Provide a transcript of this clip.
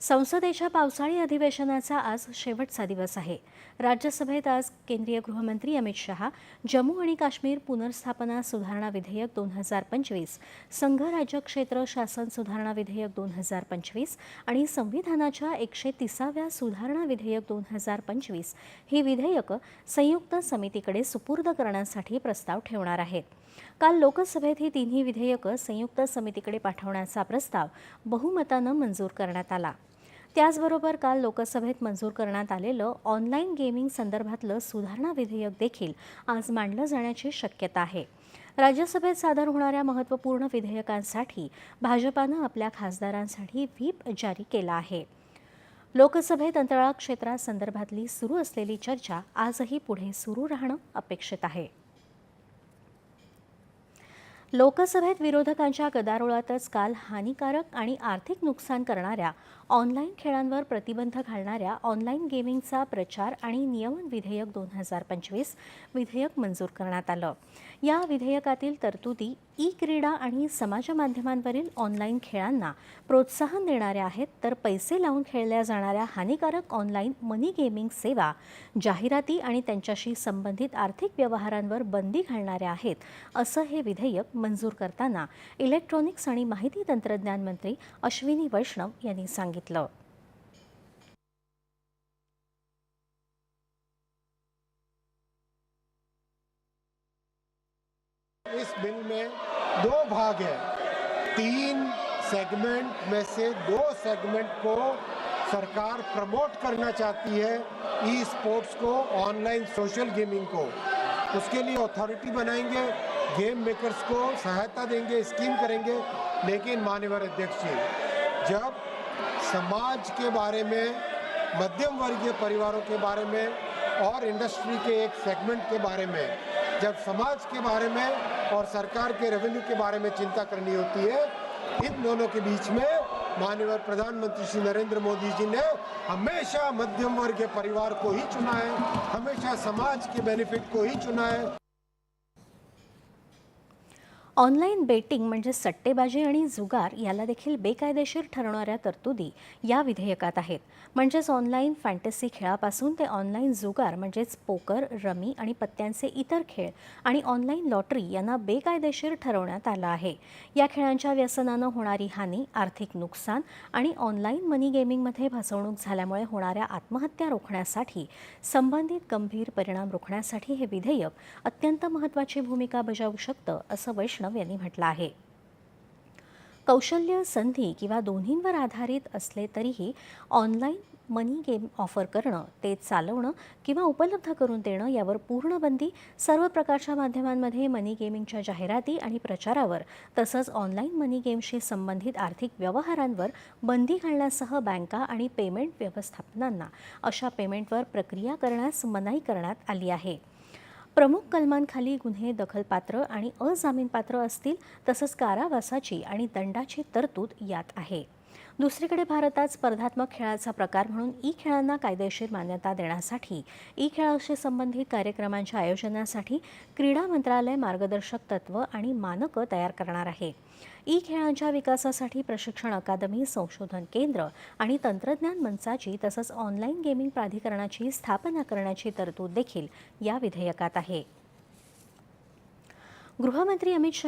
संसदेच्या पावसाळी अधिवेशनाचा आज शेवटचा दिवस आहे. राज्यसभेत आज केंद्रीय गृहमंत्री अमित शहा जम्मू आणि काश्मीर पुनर्स्थापना सुधारणा विधेयक 2025, संघ राज्य क्षेत्र शासन सुधारणा विधेयक 2025 आणि संविधानाच्या 130व्या सुधारणा विधेयक 2025 ही विधेयकं संयुक्त समितीकडे सुपूर्द करण्यासाठी प्रस्ताव ठेवणार आहेत. काल लोकसभेत ही तिन्ही विधेयकं संयुक्त समितीकडे पाठवण्याचा प्रस्ताव बहुमतानं मंजूर करण्यात आला. त्याचबरोबर काल लोकसभेत मंजूर करण्यात आलेलं ऑनलाईन गेमिंग संदर्भातलं सुधारणा विधेयक देखील आज मांडलं जाण्याची शक्यता आहे. राज्यसभेत सादर होणाऱ्या महत्त्वपूर्ण विधेयकांसाठी भाजपानं आपल्या खासदारांसाठी व्हीप जारी केला आहे. लोकसभेत अंतराळ क्षेत्रासंदर्भातली सुरू असलेली चर्चा आजही पुढे सुरू राहणं अपेक्षित आहे. लोकसभेत विरोधकांच्या गदारोळातच काल हानिकारक आणि आर्थिक नुकसान करणाऱ्या ऑनलाईन खेळांवर प्रतिबंध घालणाऱ्या ऑनलाईन गेमिंगचा प्रचार आणि नियमन विधेयक 2025 विधेयक मंजूर करण्यात आलं. या विधेयकातील तरतुदी ई-क्रीडा आणि समाज माध्यमांवरील ऑनलाईन खेळांना प्रोत्साहन देणाऱ्या आहेत, तर पैसे लावून खेळल्या जाणाऱ्या हानिकारक ऑनलाईन मनी गेमिंग सेवा, जाहिराती आणि त्यांच्याशी संबंधित आर्थिक व्यवहारांवर बंदी घालणाऱ्या आहेत, असं हे विधेयक मंजूर करताना इलेक्ट्रॉनिक्स आणि माहिती तंत्रज्ञान मंत्री अश्विनी वैष्णव यांनी सांगितलं. इस बिल में दो भाग है। 3 सेगमेंट में से 2 सेगमेंट को सरकार प्रमोट करना चाहती है, ई स्पोर्ट्स को, ऑनलाइन सोशल गेमिंग को। उसके लिए अथॉरिटी बनाएंगे, गेम मेकर्स को सहायता देंगे, स्कीम करेंगे। लेकिन माननीय अध्यक्ष जी, जब समाज के बारे में, मध्यम वर्गीय परिवारों के बारे में और इंडस्ट्री के एक सेगमेंट के बारे में, जब समाज के बारे में और सरकार के रेवेन्यू के बारे में चिंता करनी होती है, इन दोनों के बीच में माननीय प्रधानमंत्री श्री नरेंद्र मोदी जी ने हमेशा मध्यम वर्गीय परिवार को ही चुना है, हमेशा समाज के बेनिफिट को ही चुना है। ऑनलाईन बेटिंग म्हणजे सट्टेबाजी आणि जुगार याला देखील बेकायदेशीर ठरवणाऱ्या तरतुदी या विधेयकात आहेत. म्हणजेच ऑनलाईन फॅन्टसी खेळापासून ते ऑनलाईन जुगार म्हणजेच पोकर, रमी आणि पत्त्यांचे इतर खेळ आणि ऑनलाईन लॉटरी यांना बेकायदेशीर ठरवण्यात आलं आहे. या खेळांच्या व्यसनानं होणारी हानी, आर्थिक नुकसान आणि ऑनलाईन मनी गेमिंगमध्ये फसवणूक झाल्यामुळे होणाऱ्या आत्महत्या रोखण्यासाठी संबंधित गंभीर परिणाम रोखण्यासाठी हे विधेयक अत्यंत महत्त्वाची भूमिका बजावू शकतं, असं वैष्णव यांनी म्हटलं आहे. कौशल्य, संधी किंवा दोन्हींवर आधारित असले तरीही ऑनलाईन मनी गेम ऑफर करणं, ते चालवणं किंवा उपलब्ध करून देणं यावर पूर्ण बंदी, सर्व प्रकारच्या माध्यमांमध्ये मनी गेमिंगच्या जाहिराती आणि प्रचारावर तसंच ऑनलाईन मनी गेमशी संबंधित आर्थिक व्यवहारांवर बंदी घालण्यासह बँका आणि पेमेंट व्यवस्थापनांना अशा पेमेंटवर प्रक्रिया करण्यास मनाई करण्यात आली आहे. प्रमुख कलमांखाली गुन्हे दखलपात्र आणि अजामीनपात्र असतील, तसंच कारावासाची आणि दंडाची तरतूद यात आहे. दुसरीकडे भारतात स्पर्धात्मक खेळाचा प्रकार म्हणून ई खेळांना कायदेशीर मान्यता देण्यासाठी ई खेळाशी संबंधित कार्यक्रमांच्या आयोजनासाठी क्रीडा मंत्रालय मार्गदर्शक तत्त्व आणि मानकं तयार करणार आहे. ई खेळांच्या विकासासाठी प्रशिक्षण अकादमी, संशोधन केंद्र आणि तंत्रज्ञान मंचाची तसंच ऑनलाईन गेमिंग प्राधिकरणाची स्थापना करण्याची तरतूद देखील या विधेयकात आहे. गृहमंत्री अमित शहा